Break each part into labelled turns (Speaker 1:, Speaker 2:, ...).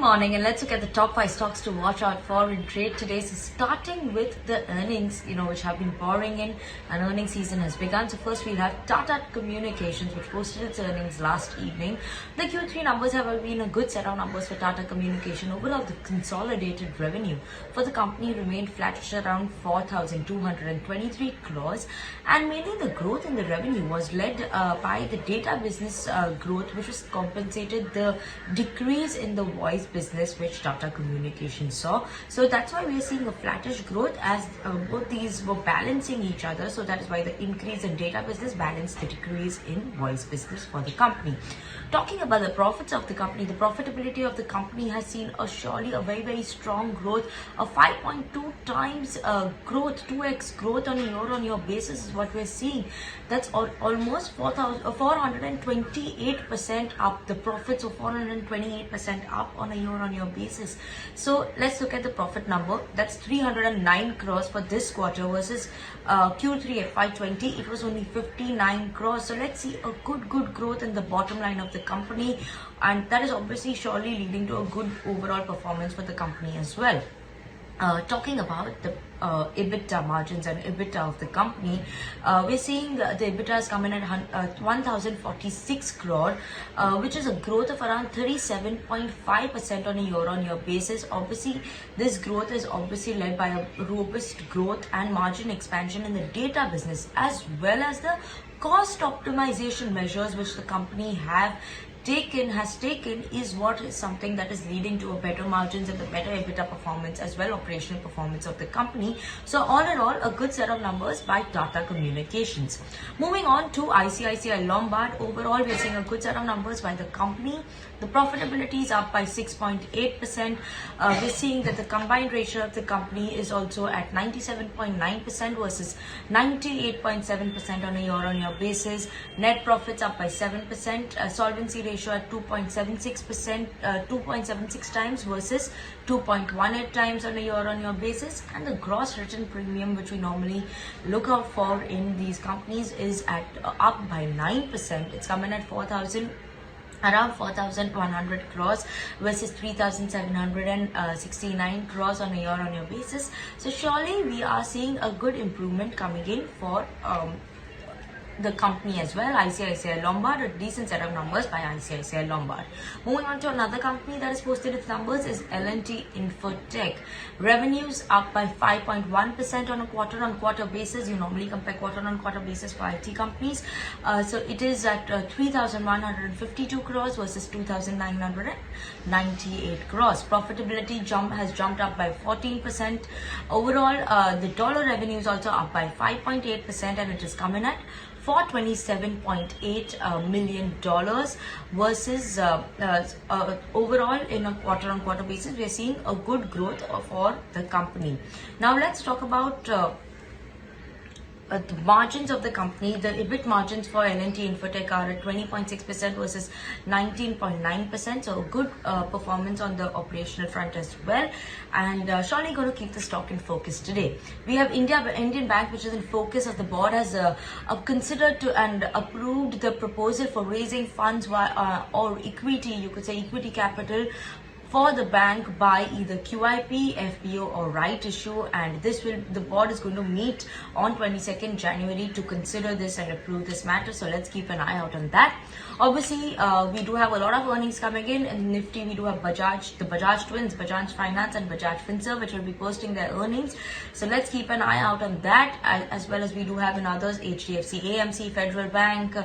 Speaker 1: morning, and let's look at the top 5 stocks to watch out for in trade today. So starting with the earnings, which have been pouring in, and earnings season has begun. So first we'll have Tata Communications, which posted its earnings last evening. The Q3 numbers have been a good set of numbers for Tata Communication. Overall, the consolidated revenue for the company remained flattish around 4,223 crores, and mainly the growth in the revenue was led by the data business growth, which was compensated the decrease in the voice business which Tata Communications saw. So that's why we are seeing a flattish growth as both these were balancing each other. So that is why the increase in data business balanced the decrease in voice business for the company. Talking about the profits of the company, the profitability of the company has seen surely a very strong growth, a 5.2 times growth, 2x growth on a year-on-year basis is what we're seeing. That's almost 428% up. The profits of 428% up on a year-on-year basis. So let's look at the profit number. That's 309 crores for this quarter versus Q3 FY20. It was only 59 crores. So let's see a good growth in the bottom line of the company, and that is obviously surely leading to a good overall performance for the company as well. Talking about the EBITDA margins and EBITDA of the company, we're seeing the EBITDA has come in at 1,046 crore, which is a growth of around 37.5% on a year-on-year basis. Obviously, this growth is obviously led by a robust growth and margin expansion in the data business, as well as the cost optimization measures which the company has taken is what is something that is leading to a better margins and the better EBITDA performance as well operational performance of the company. So all in all, a good set of numbers by Tata Communications. Moving on to ICICI Lombard, overall we are seeing a good set of numbers by the company. The profitability is up by 6.8%. We're seeing that the combined ratio of the company is also at 97.9% versus 98.7% on a year-on-year basis. Net profits up by 7%. Solvency ratio at 2.76%, 2.76 times versus 2.18 times on a year-on-year basis. And the gross written premium, which we normally look out for in these companies, is at up by 9%. It's coming at around 4,100 crores versus 3,769 crores on a year-on-year basis. So surely we are seeing a good improvement coming in for the company as well. ICICI Lombard, a decent set of numbers by ICICI Lombard. Moving on to another company that has posted its numbers is L&T Infotech. Revenues up by 5.1% on a quarter-on-quarter basis. You normally compare quarter-on-quarter basis for IT companies. So it is at 3,152 crores versus 2,998 crores. Profitability has jumped up by 14%. Overall, the dollar revenue is also up by 5.8%, and it is coming at $427.8 million versus overall in a quarter-on-quarter basis we are seeing a good growth for the company. Now let's talk about the margins of the company. The EBIT margins for L&T Infotech are at 20.6% versus 19.9%. So a good performance on the operational front as well, and surely going to keep the stock in focus today. We have Indian Bank, which is in focus as the board has considered to and approved the proposal for raising funds or equity, you could say equity capital, for the bank by either QIP, FPO or right issue, and the board is going to meet on 22nd January to consider this and approve this matter. So let's keep an eye out on that. Obviously, we do have a lot of earnings coming in. In Nifty, we do have the Bajaj twins, Bajaj Finance and Bajaj Finance, which will be posting their earnings. So let's keep an eye out on that, as well as we do have in others HDFC AMC, Federal Bank,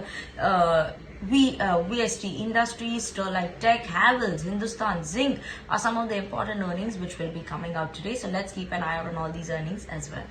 Speaker 1: VST Industries, Sterlite Tech, Havells, Hindustan Zinc are some of the important earnings which will be coming out today. So let's keep an eye out on all these earnings as well.